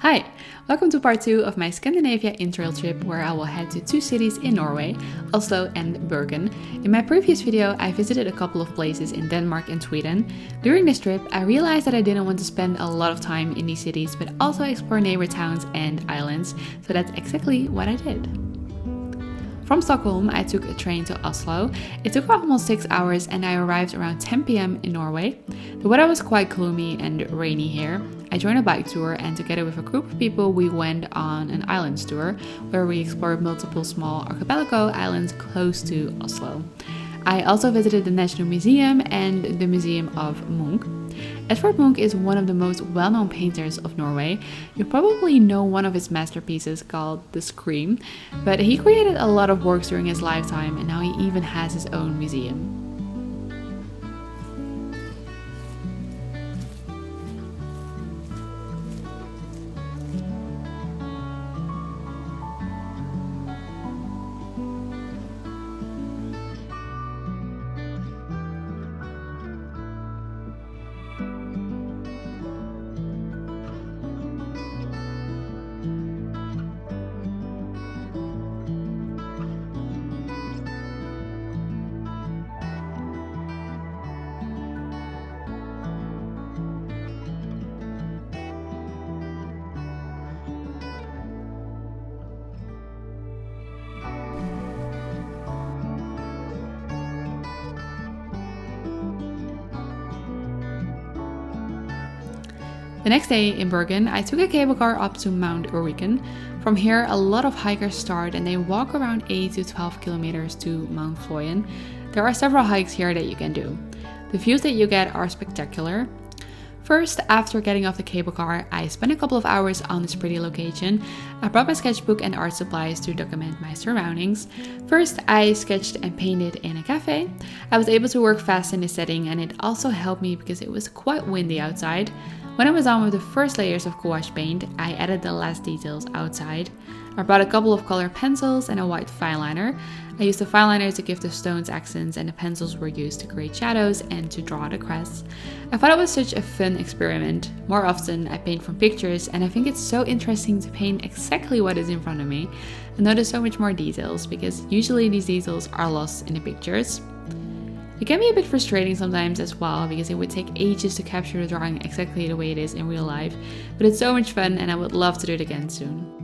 Hi, welcome to part 2 of my Scandinavia Interrail trip where I will head to 2 cities in Norway, Oslo and Bergen. In my previous video, I visited a couple of places in Denmark and Sweden. During this trip, I realized that I didn't want to spend a lot of time in these cities, but also explore neighbor towns and islands, so that's exactly what I did. From Stockholm, I took a train to Oslo. It took almost 6 hours and I arrived around 10 p.m. in Norway. The weather was quite gloomy and rainy here. I joined a bike tour and together with a group of people we went on an islands tour where we explored multiple small archipelago islands close to Oslo. I also visited the National Museum and the Museum of Munch. Edvard Munch is one of the most well-known painters of Norway. You probably know one of his masterpieces called The Scream, but he created a lot of works during his lifetime and now he even has his own museum. The next day in Bergen, I took a cable car up to Mount Ulriken. From here, a lot of hikers start and they walk around 8 to 12 kilometers to Mount Ulriken. There are several hikes here that you can do. The views that you get are spectacular. First, after getting off the cable car, I spent a couple of hours on this pretty location. I brought my sketchbook and art supplies to document my surroundings. First, I sketched and painted in a cafe. I was able to work fast in this setting and it also helped me because it was quite windy outside. When I was on with the first layers of gouache paint, I added the last details outside. I brought a couple of colored pencils and a white fine liner. I used the fine liner to give the stones accents and the pencils were used to create shadows and to draw the crests. I thought it was such a fun experiment. More often I paint from pictures and I think it's so interesting to paint exactly what is in front of me and notice so much more details because usually these details are lost in the pictures. It can be a bit frustrating sometimes as well because it would take ages to capture the drawing exactly the way it is in real life, but it's so much fun and I would love to do it again soon.